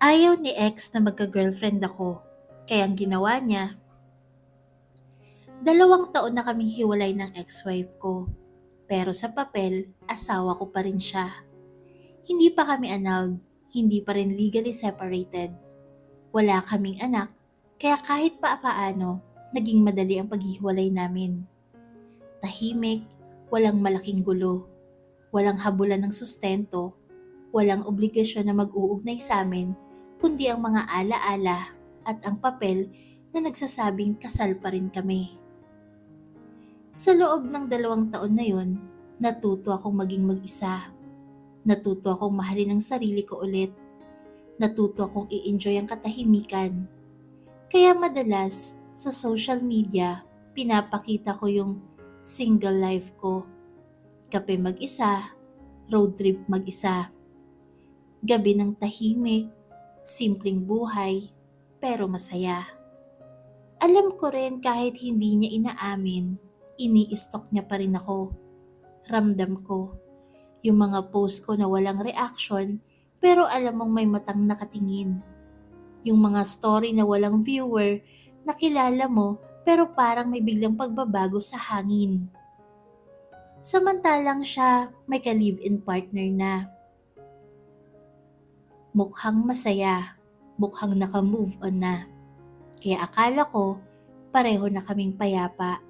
Ayaw ni ex na magka-girlfriend ako, kaya ang ginawa niya, 2 taon na kaming hiwalay ng ex-wife ko. Pero sa papel, asawa ko pa rin siya. Hindi pa kami annulled, hindi pa rin legally separated. Wala kaming anak, kaya kahit paano, naging madali ang paghihiwalay namin. Tahimik, walang malaking gulo, walang habulan ng sustento, walang obligasyon na mag-uugnay sa amin, kundi ang mga alaala at ang papel na nagsasabing kasal pa rin kami. Sa loob ng 2 taon na yon, natuto akong maging mag-isa. Natuto akong mahalin ang sarili ko ulit. Natuto akong i-enjoy ang katahimikan. Kaya madalas sa social media, pinapakita ko yung single life ko. Kape mag-isa, road trip mag-isa. Gabi ng tahimik, simpleng buhay, pero masaya. Alam ko rin kahit hindi niya inaamin, ini-stalk niya pa rin ako. Ramdam ko. Yung mga post ko na walang reaction, pero alam mong may matang nakatingin. Yung mga story na walang viewer, nakilala mo, pero parang may biglang pagbabago sa hangin. Samantalang siya may ka-live-in partner na. Mukhang masaya, mukhang naka-move on na. Kaya akala ko, pareho na kaming payapa.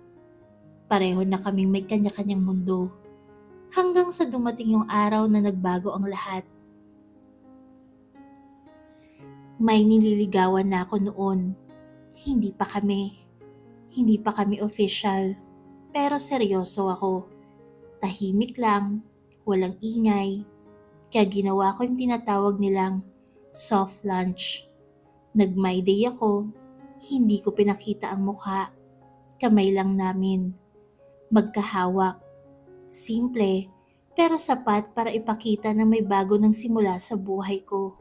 Pareho na kaming may kanya-kanyang mundo. Hanggang sa dumating yung araw na nagbago ang lahat. May nililigawan na ako noon. Hindi pa kami. Hindi pa kami official. Pero seryoso ako. Tahimik lang, walang ingay. Kaya ginawa ko yung tinatawag nilang soft lunch. Nag-my day ako. Hindi ko pinakita ang mukha. Kamay lang namin. Magkahawak. Simple, pero sapat para ipakita na may bago ng simula sa buhay ko.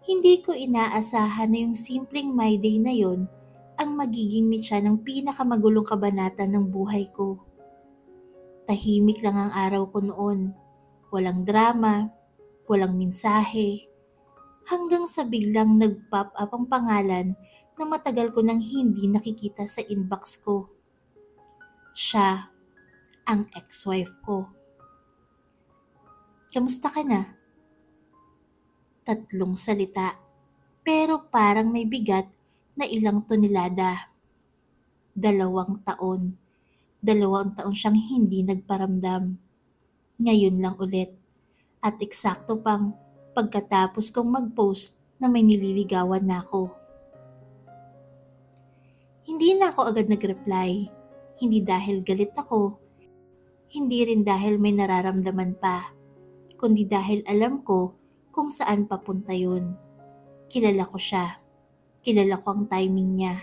Hindi ko inaasahan na yung simpleng my day na yon ang magiging mitya ng pinakamagulong kabanata ng buhay ko. Tahimik lang ang araw ko noon. Walang drama, walang mensahe. Hanggang sa biglang nag-pop up ang pangalan na matagal ko nang hindi nakikita sa inbox ko. Siya, ang ex-wife ko. Kamusta ka na? 3 salita, pero parang may bigat na ilang tonelada. 2 taon. 2 taon siyang hindi nagparamdam. Ngayon lang ulit. At eksakto pang pagkatapos kong mag-post na may nililigawan na ako. Hindi na ako agad nag-reply. Hindi dahil galit ako. Hindi rin dahil may nararamdaman pa. Kundi dahil alam ko kung saan papunta yun. Kilala ko siya. Kilala ko ang timing niya.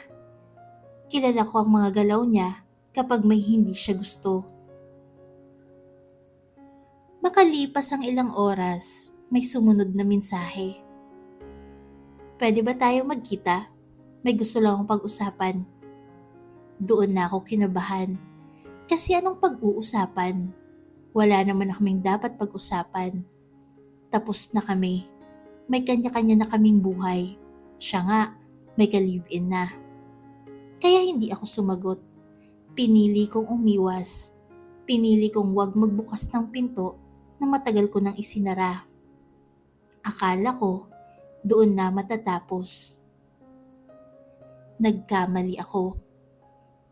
Kilala ko ang mga galaw niya kapag may hindi siya gusto. Makalipas ang ilang oras, may sumunod na mensahe. Pwede ba tayo magkita? May gusto lang akong pag-usapan. Doon na ako kinabahan. Kasi anong pag-uusapan? Wala naman na kaming dapat pag-usapan. Tapos na kami. May kanya-kanya na kaming buhay. Siya nga, may ka-live-in na. Kaya hindi ako sumagot. Pinili kong umiwas. Pinili kong wag magbukas ng pinto na matagal ko nang isinara. Akala ko, doon na matatapos. Nagkamali ako.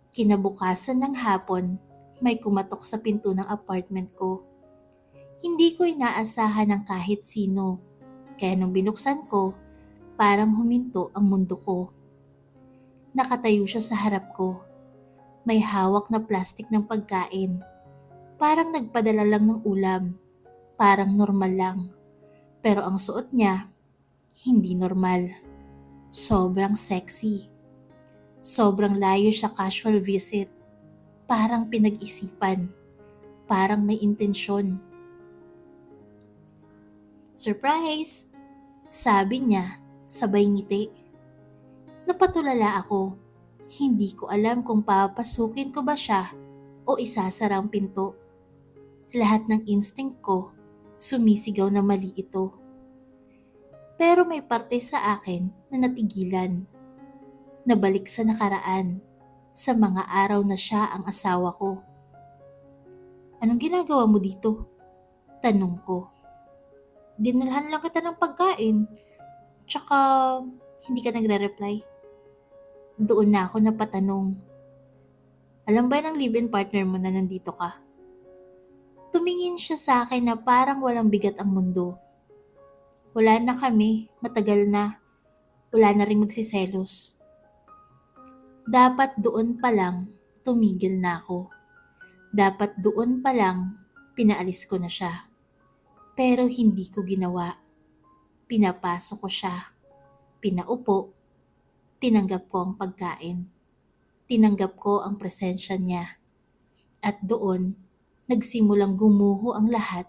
Kinabukasan ng hapon, may kumatok sa pinto ng apartment ko. Hindi ko inaasahan ng kahit sino. Kaya nung binuksan ko, parang huminto ang mundo ko. Nakatayo siya sa harap ko. May hawak na plastik ng pagkain. Parang nagpadala lang ng ulam. Parang normal lang. Pero ang suot niya, hindi normal. Sobrang sexy. Sobrang layo siya casual visit. Parang pinag-isipan. Parang may intensyon. Surprise! Sabi niya, sabay ngiti. Napatulala ako. Hindi ko alam kung papasukin ko ba siya o isasara ang pinto. Lahat ng instinct ko, sumisigaw na mali ito. Pero may parte sa akin na natigilan. Nabalik sa nakaraan, sa mga araw na siya ang asawa ko. Anong ginagawa mo dito? Tanong ko. Dinalhan lang kita ng pagkain. Tsaka hindi ka nagre-reply. Doon na ako napatanong. Alam ba ng live-in partner mo na nandito ka? Tumingin siya sa akin na parang walang bigat ang mundo. Wala na kami, matagal na. Wala na rin magsiselos. Dapat doon pa lang tumigil na ako. Dapat doon pa lang pinaalis ko na siya. Pero hindi ko ginawa. Pinapasok ko siya. Pinaupo. Tinanggap ko ang pagkain. Tinanggap ko ang presensya niya. At doon, nagsimulang gumuho ang lahat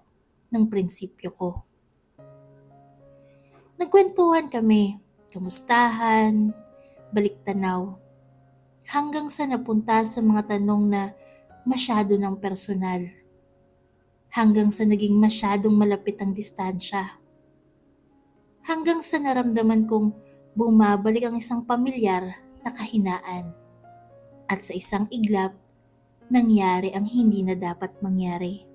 ng prinsipyo ko. Nagkwentuhan kami, kamustahan, baliktanaw, hanggang sa napunta sa mga tanong na masyado ng personal. Hanggang sa naging masyadong malapit ang distansya. Hanggang sa naramdaman kong bumabalik ang isang pamilyar na kahinaan. At sa isang iglap, nangyari ang hindi na dapat mangyari.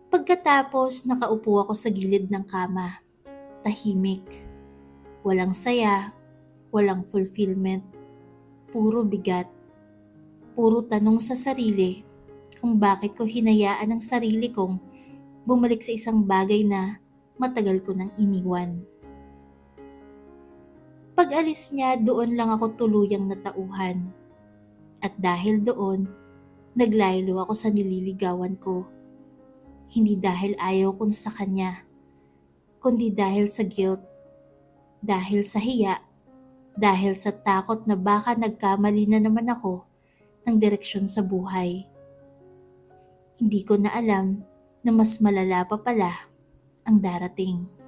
Pagkatapos nakaupo ako sa gilid ng kama, tahimik, walang saya, walang fulfillment, puro bigat, puro tanong sa sarili kung bakit ko hinayaan ang sarili kong bumalik sa isang bagay na matagal ko nang iniwan. Pag-alis niya, doon lang ako tuluyang natauhan. At dahil doon, naglaylo ako sa nililigawan ko. Hindi dahil ayaw ko sa kanya, kundi dahil sa guilt, dahil sa hiya, dahil sa takot na baka nagkamali na naman ako ng direksyon sa buhay. Hindi ko na alam na mas malala pa pala ang darating.